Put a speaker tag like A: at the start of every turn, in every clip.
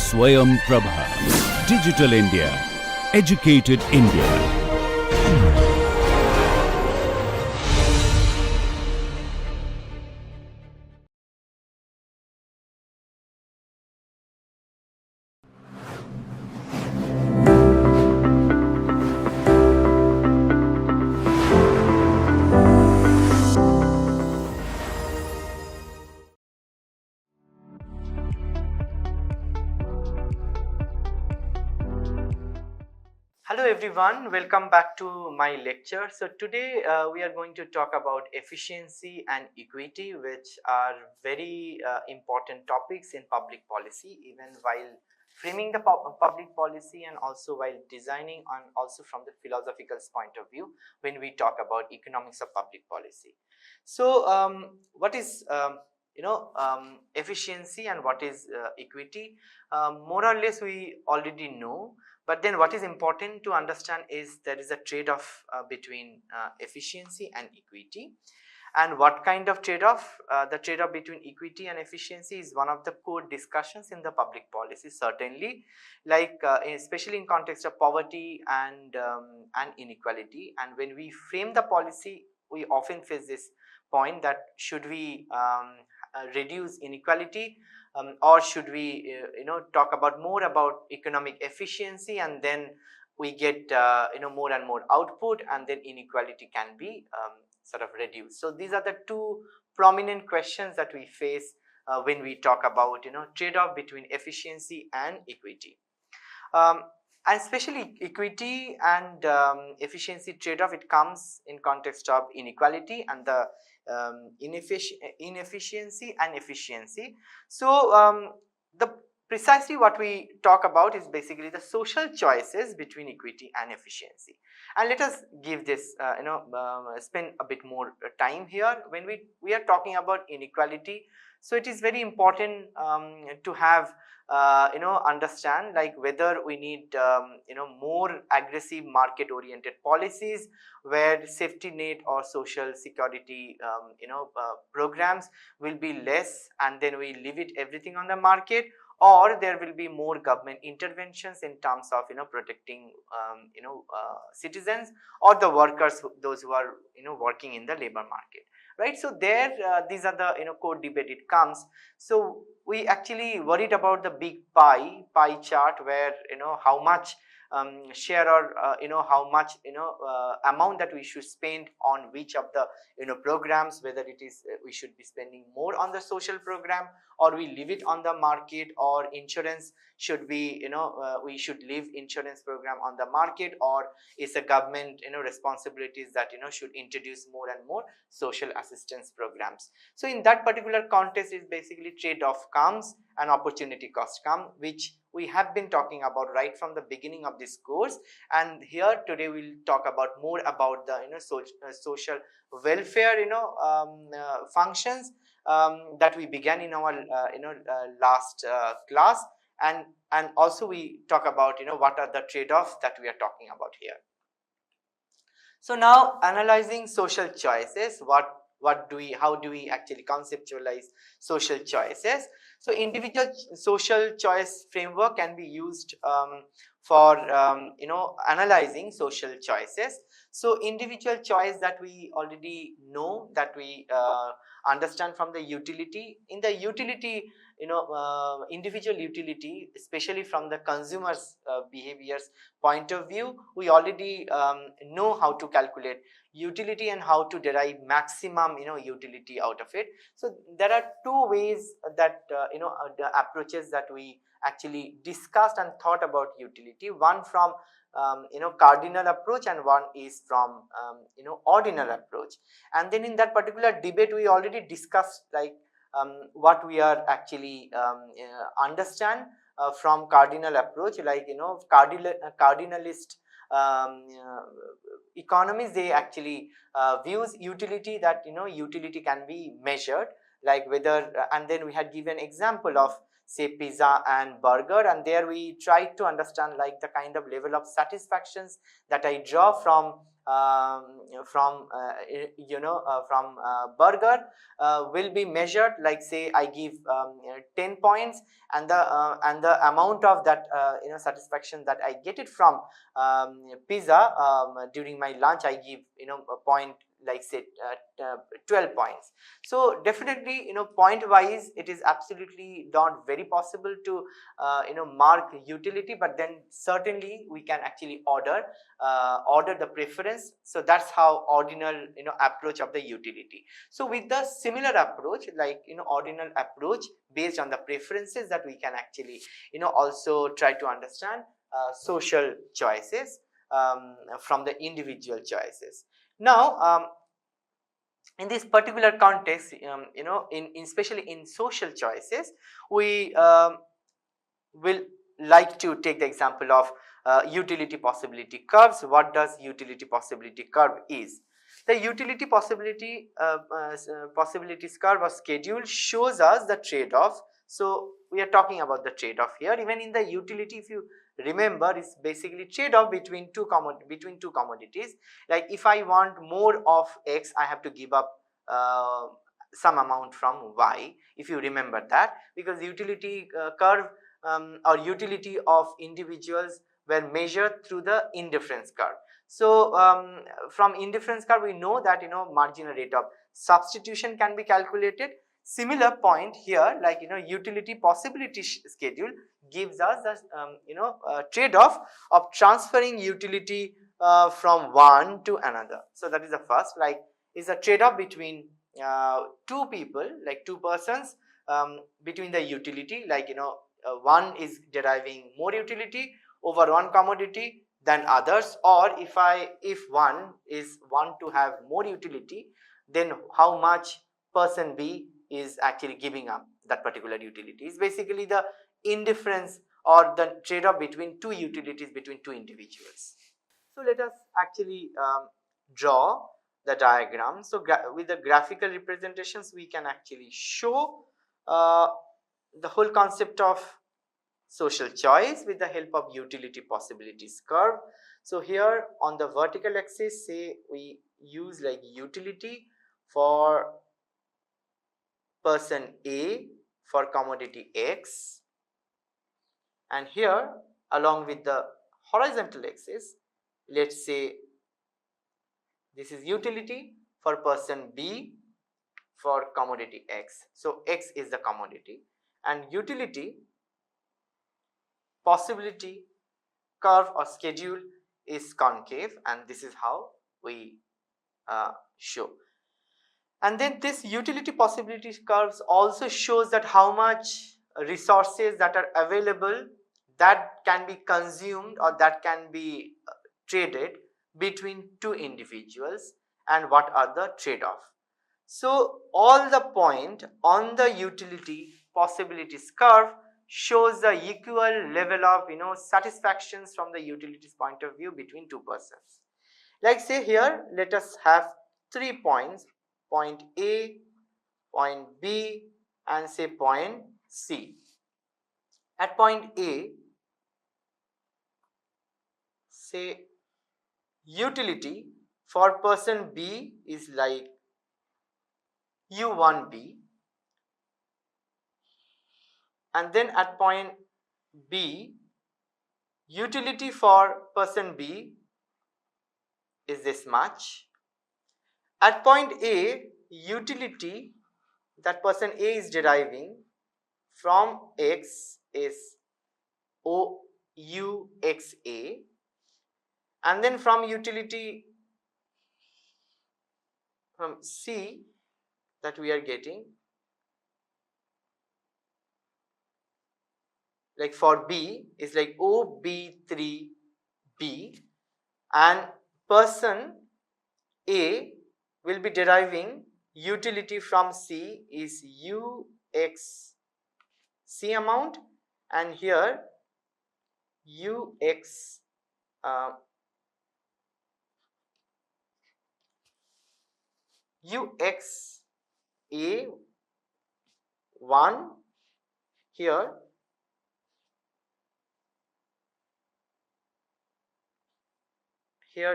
A: Swayam Prabha. Digital India. Educated India.
B: Hello everyone, welcome back to my lecture. So today we are going to talk about efficiency and equity, which are very important topics in public policy, even while framing the public policy and also while designing and also from the philosophical point of view when we talk about economics of public policy. So what is efficiency and what is equity? More or less we already know. But then what is important to understand is there is a trade-off between efficiency and equity. And what kind of trade-off? The trade-off between equity and efficiency is one of the core discussions in the public policy, certainly, like especially in context of poverty and inequality. And when we frame the policy, we often face this point that should we reduce inequality, or should we talk about more about economic efficiency, and then we get more and more output, and then inequality can be sort of reduced. So these are the two prominent questions that we face when we talk about trade-off between efficiency and equity. And especially equity and efficiency trade-off, it comes in context of inequality and the inefficiency and efficiency. So precisely what we talk about is basically the social choices between equity and efficiency. And let us give this spend a bit more time here when we are talking about inequality. So it is very important to have understand like whether we need more aggressive market oriented policies where safety net or social security programs will be less, and then we leave it everything on the market, or there will be more government interventions in terms of protecting citizens or the workers, those who are working in the labor market, right? So there these are the core debate it comes. So we actually worried about the big pie chart where how much share or how much amount that we should spend on which of the programs, whether it is we should be spending more on the social program, or we leave it on the market, or insurance should be we should leave insurance program on the market, or is a government responsibilities that should introduce more and more social assistance programs. So in that particular context is basically trade-off comes and opportunity cost come, which we have been talking about right from the beginning of this course. And here today we'll talk about more about the social welfare functions that we began in our last class, and also we talk about what are the trade-offs that we are talking about here. So now analyzing social choices, how do we actually conceptualize social choices? So individual social choice framework can be used for analyzing social choices. So individual choice that we already know, that we understand from the utility. In the utility, individual utility, especially from the consumer's behaviors point of view, we already know how to calculate utility and how to derive maximum utility out of it. So there are two ways that the approaches that we actually discussed and thought about utility. One from cardinal approach, and one is from ordinal approach. And then in that particular debate we already discussed like what we are actually understand from cardinal approach, like cardinalist economists, they actually views utility, that utility can be measured, like whether and then we had given example of say pizza and burger, and there we tried to understand like the kind of level of satisfactions that I draw from from burger will be measured, like say I give 10 points, and the amount of that satisfaction that I get it from pizza during my lunch, I give a point, like say 12 points. So definitely point wise it is absolutely not very possible to mark utility, but then certainly we can actually order the preference. So that's how ordinal approach of the utility. So with the similar approach, like ordinal approach based on the preferences, that we can actually also try to understand social choices from the individual choices. Now in this particular context, in especially in social choices, we will like to take the example of utility possibility curves. What does utility possibility curve is? The utility possibilities curve or schedule shows us the trade-off. So we are talking about the trade-off here. Even in the utility, if you remember, it's basically trade-off between two commodities. Like if I want more of X, I have to give up some amount from Y, if you remember that, because utility curve or utility of individuals were measured through the indifference curve. So from indifference curve we know that marginal rate of substitution can be calculated. Similar point here, like utility possibility schedule gives us the trade-off of transferring utility from one to another. So that is the first, like is a trade-off between two people, like two persons, between the utility, like one is deriving more utility over one commodity than others, or if one is want to have more utility, then how much person B is actually giving up that particular utility. Is basically the indifference or the trade-off between two utilities between two individuals. So let us actually draw the diagram. So with the graphical representations we can actually show the whole concept of social choice with the help of utility possibilities curve. So here on the vertical axis, say we use like utility for person A for commodity X, and here along with the horizontal axis, let's say this is utility for person B for commodity X. So X is the commodity, and utility possibility curve or schedule is concave, and this is how we show. And then this utility possibility curves also shows that how much resources that are available that can be consumed or that can be traded between two individuals, and what are the trade-off. So all the point on the utility possibilities curve shows the equal level of satisfactions from the utilities point of view between two persons. Like say here, let us have 3 points, point A, point B, and say point C. At point A, say utility for person B is like U1B, and then at point B, utility for person B is this much. At point A, utility that person A is deriving from X is OUXA, and then from utility from C that we are getting, like for B is like OB3B, and person A will be deriving utility from C is UXC amount, and here UXA1 here,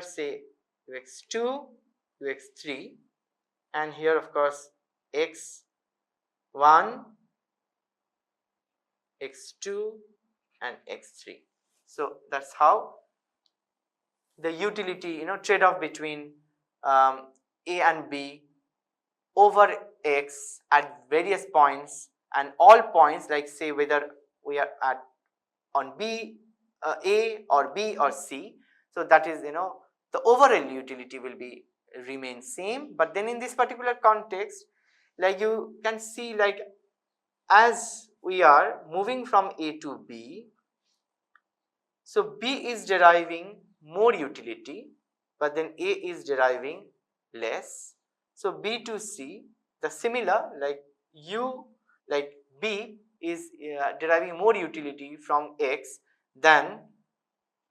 B: say ux2, ux3, and here of course x1, x2 and x3. So that's how the utility trade-off between a and b over x at various points, and all points, like say whether we are at on b, a or b or c. So that is the overall utility will be remain same, but then in this particular context, like you can see, like as we are moving from a to b, so b is deriving more utility, but then a is deriving less. So b to c, the similar, like b is deriving more utility from x than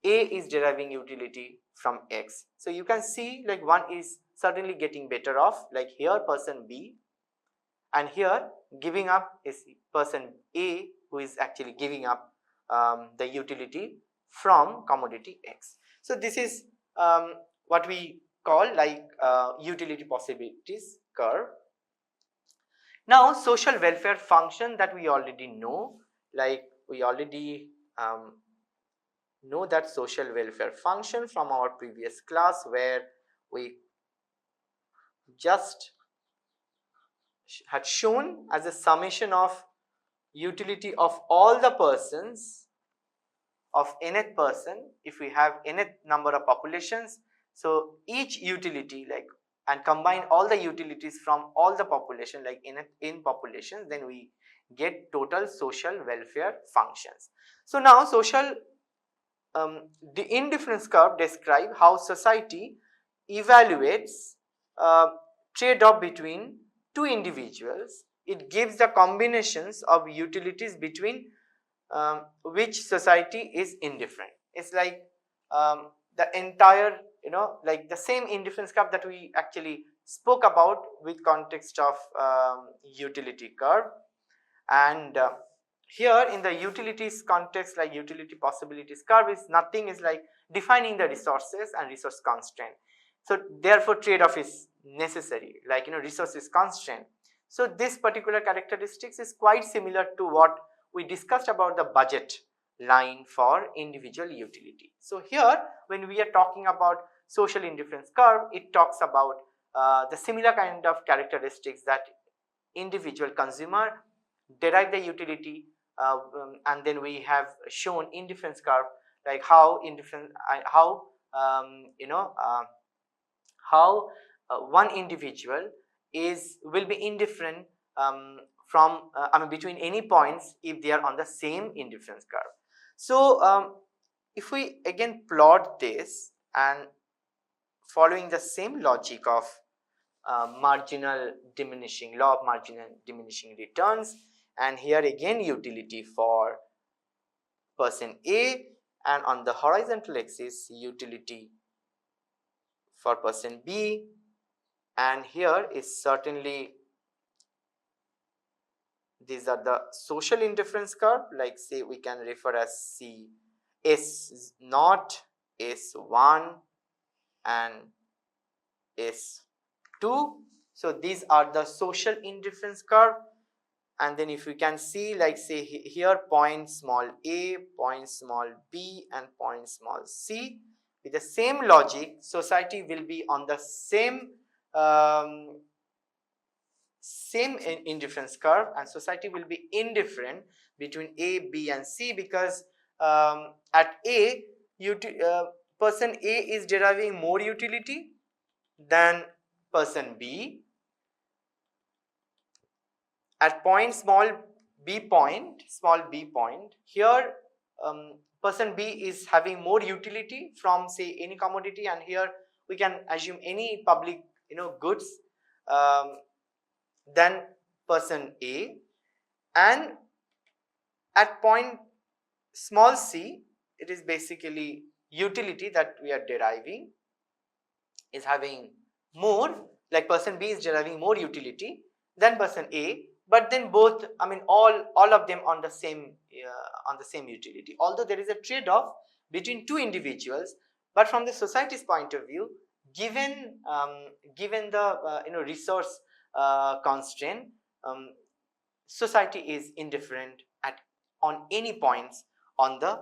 B: a is deriving utility from x. So you can see, like one is certainly getting better off, like here person b, and here giving up is person a, who is actually giving up the utility from commodity x. So this is what we call like utility possibilities curve. Now social welfare function that we already know, like we already know that social welfare function from our previous class, where we just had shown as a summation of utility of all the persons of nth person. If we have nth number of populations, so each utility, like, and combine all the utilities from all the population, like in populations, then we get total social welfare functions. So now social the indifference curve describe how society evaluates trade-off between two individuals. It gives the combinations of utilities between which society is indifferent. It's like the entire, like the same indifference curve that we actually spoke about with context of utility curve. And here in the utilities context, like utility possibilities curve is nothing, is like defining the resources and resource constraint. So therefore trade-off is necessary, like resource is constraint. So this particular characteristics is quite similar to what we discussed about the budget line for individual utility. So here when we are talking about social indifference curve, it talks about the similar kind of characteristics that individual consumer derive the utility, and then we have shown indifference curve, like how indifferent, how one individual will be indifferent from between any points if they are on the same indifference curve. So if we again plot this and following the same logic of marginal diminishing, law of marginal diminishing returns, and here again utility for person A, and on the horizontal axis utility for person B, and here is certainly these are the social indifference curve, like say we can refer as C S0, S1 and S2. So these are the social indifference curve. And then if we can see, like say here point small a, point small b and point small c, with the same logic society will be on the same indifference curve, and society will be indifferent between a, b and c, because at a person A is deriving more utility than person B. At point small b point, here person B is having more utility from say any commodity, and here we can assume any public goods than person A. And at point small c, it is basically utility that we are deriving is having more, like person B is deriving more utility than person A, but then both, all of them on the same utility, although there is a trade-off between two individuals. But from the society's point of view, given the resource constraint, society is indifferent on any points on the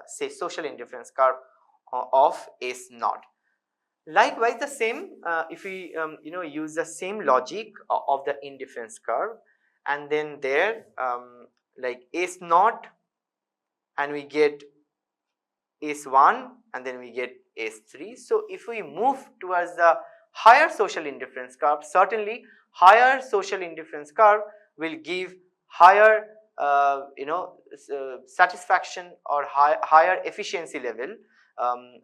B: say social indifference curve of S naught. Likewise, the same if we use the same logic of the indifference curve, and then there like S naught, and we get S1, and then we get S3. So if we move towards the higher social indifference curve, certainly higher social indifference curve will give higher satisfaction or higher efficiency level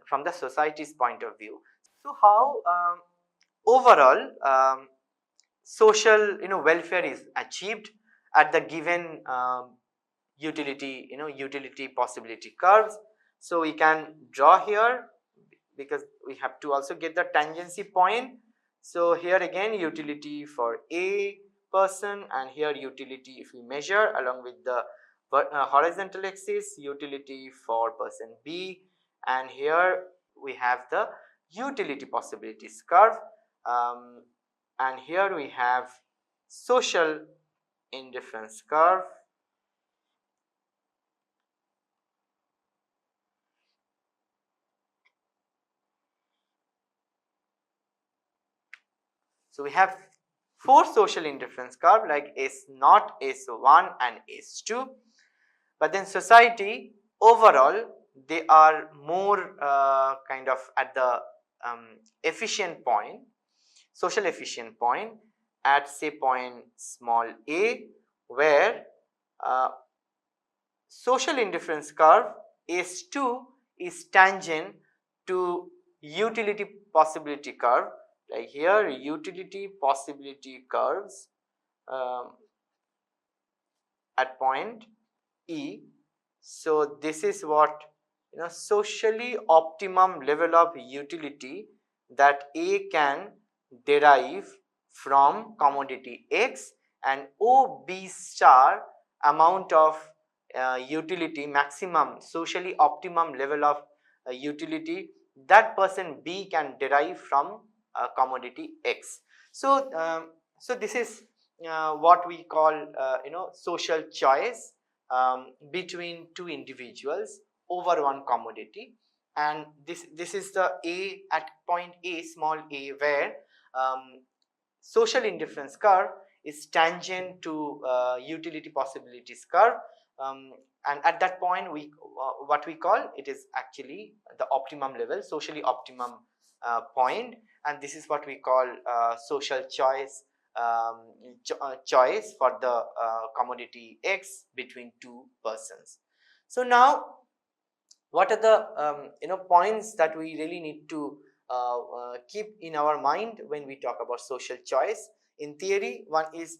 B: from the society's point of view. So how overall social welfare is achieved at the given utility possibility curves. So we can draw here, because we have to also get the tangency point. So here again utility for A person, and here utility if we measure along with the horizontal axis, utility for person B, and here we have the utility possibilities curve, and here we have social indifference curve. So we have 4 social indifference curve like S0, S1 and S2, but then society overall they are more kind of at the efficient point, social efficient point at say point small a, where social indifference curve S2 is tangent to utility possibility curve. Like here utility possibility curves at point E. So this is what socially optimum level of utility that A can derive from commodity X, and OB star amount of utility, maximum socially optimum level of utility that person B can derive from commodity X. So so this is what we call social choice between two individuals over one commodity, and this is the A at point A small a, where social indifference curve is tangent to utility possibilities curve, and at that point we what we call it is actually the optimum level, socially optimum point, and this is what we call social choice choice for the commodity X between two persons. So now what are the points that we really need to keep in our mind when we talk about social choice? In theory, one is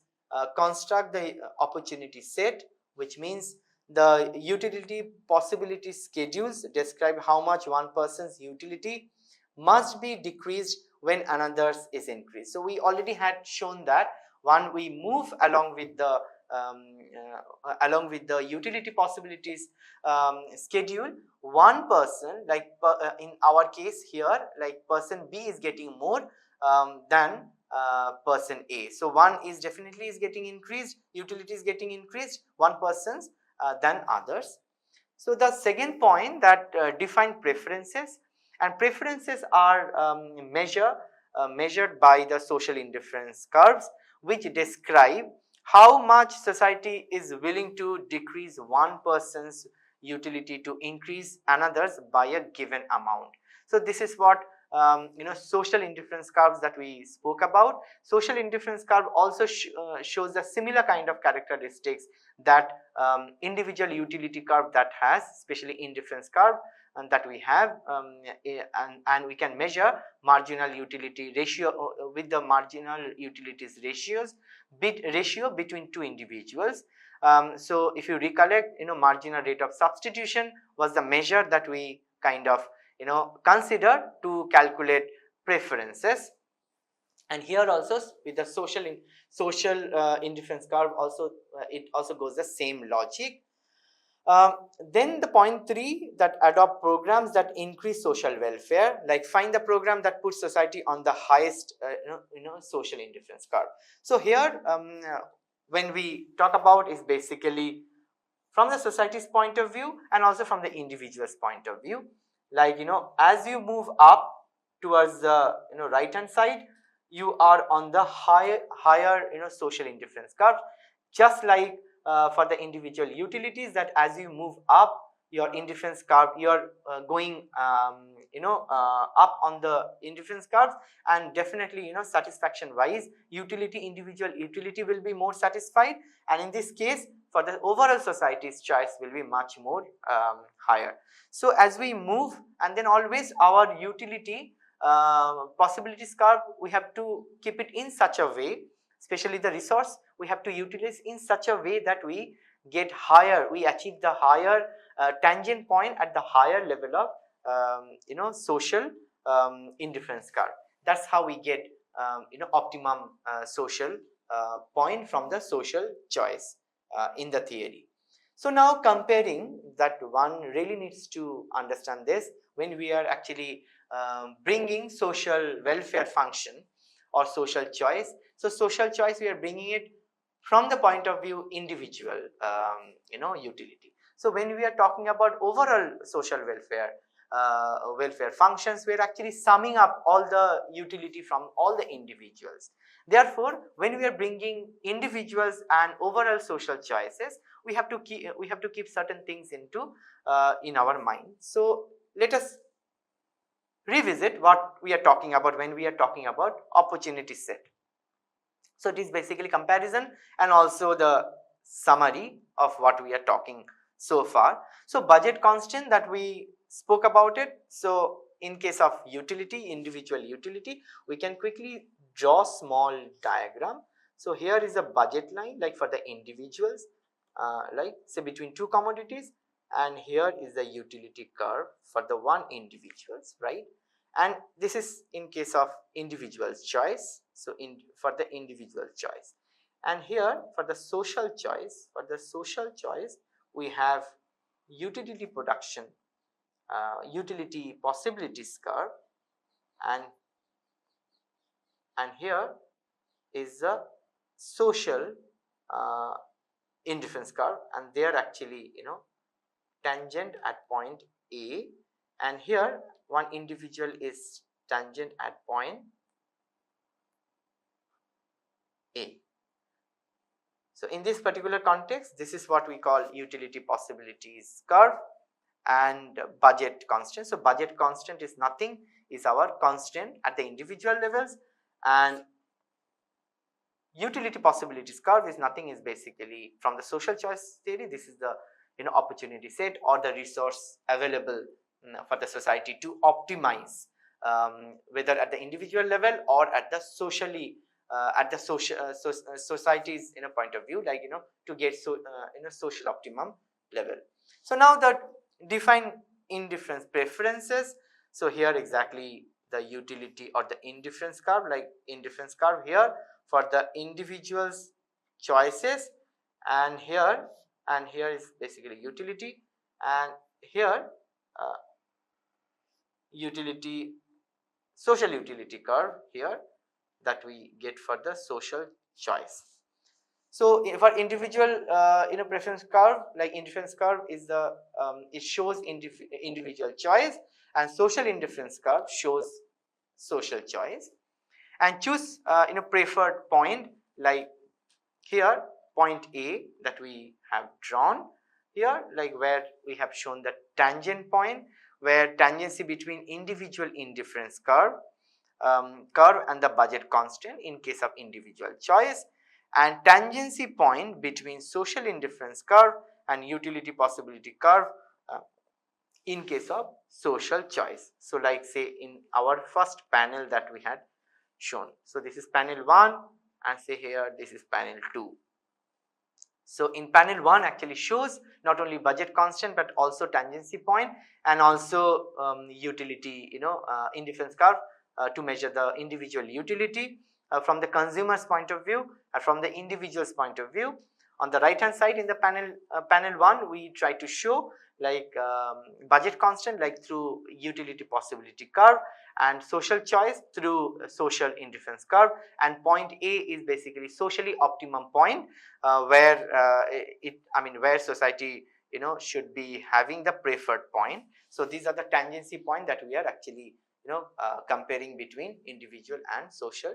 B: construct the opportunity set, which means the utility possibility schedules describe how much one person's utility must be decreased when another's is increased. So we already had shown that when we move along with the utility possibilities schedule, one person, like in our case here, like person B is getting more than person A. So one is definitely is getting increased, utility is getting increased, one person's than others. So the second point, that define preferences, and preferences are measured by the social indifference curves, which describe how much society is willing to decrease one person's utility to increase another's by a given amount. So this is what social indifference curves that we spoke about. Social indifference curve also shows a similar kind of characteristics that individual utility curve that has, especially indifference curve, and that we have, and we can measure marginal utility ratio with the marginal utilities ratio between two individuals. So if you recollect, marginal rate of substitution was the measure that we kind of consider to calculate preferences. And here also with the social indifference curve also it also goes the same logic. Then the point 3, that adopt programs that increase social welfare, like find the program that puts society on the highest social indifference curve. So here when we talk about is basically from the society's point of view and also from the individual's point of view. Like as you move up towards the right hand side, you are on the higher social indifference curve, just like for the individual utilities, that as you move up your indifference curve, you're going up on the indifference curve, and definitely satisfaction wise individual utility will be more satisfied, and in this case for the overall society's choice will be much more higher. So as we move, and then always our utility possibilities curve, we have to keep it in such a way, especially the resource, we have to utilize in such a way that we get higher, we achieve the higher tangent point at the higher level of social indifference curve. That's how we get optimum social point from the social choice in the theory. So now comparing that, one really needs to understand this when we are actually bringing social welfare function or social choice. So social choice, we are bringing it from the point of view individual utility. So when we are talking about overall social welfare functions, we are actually summing up all the utility from all the individuals. Therefore, when we are bringing individuals and overall social choices, we have to keep certain things into in our mind. So let us revisit what we are talking about when we are talking about opportunity set. So it is basically comparison and also the summary of what we are talking so far. So budget constant, that we spoke about it. So in case of utility, individual utility, we can quickly draw small diagram. So here is a budget line, like for the individuals, like say between two commodities, and here is the utility curve for the one individuals, right? And this is in case of individual's choice. So for the individual choice, and here for the social choice, we have utility production, utility possibilities curve, and here is the social indifference curve, and they are actually tangent at point A, and here one individual is tangent at point A. So in this particular context, this is what we call utility possibilities curve and budget constant. So budget constant is nothing, is our constant at the individual levels, and utility possibilities curve is nothing, is basically from the social choice theory. This is the opportunity set or the resource available for the society to optimize, whether at the individual level or at the socially at the society's point of view, like to get social optimum level. So now that define indifference preferences. So here exactly the utility or the indifference curve, like indifference curve here for the individual's choices, and here is basically utility, and here utility, social utility curve here that we get for the social choice. So for individual preference curve, like indifference curve is the it shows individual choice, and social indifference curve shows social choice. And choose preferred point, like here point A that we have drawn here, like where we have shown the tangent point, where tangency between individual indifference curve and the budget constant in case of individual choice, and tangency point between social indifference curve and utility possibility curve in case of social choice. So like say in our first panel that we had shown, so this is panel 1, and say here this is panel 2. So in panel 1 actually shows not only budget constant but also tangency point and also utility indifference curve to measure the individual utility from the consumer's point of view and from the individual's point of view. On the right hand side in the panel 1, we try to show like budget constant like through utility possibility curve, and social choice through social indifference curve, and point A is basically socially optimum point where where society should be having the preferred point. So these are the tangency point that we are actually comparing between individual and social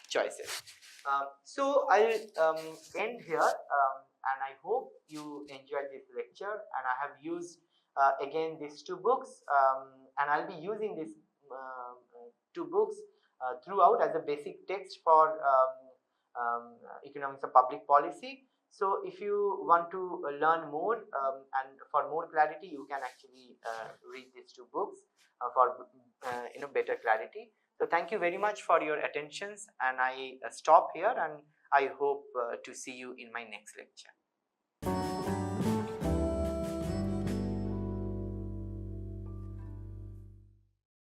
B: choices. So I'll end here, and I hope you enjoyed this lecture, and I have used again these two books, and I'll be using these two books throughout as a basic text for economics of public policy. So if you want to learn more and for more clarity, you can actually read these two books for better clarity. So thank you very much for your attentions, and I stop here, and I hope to see you in my next lecture.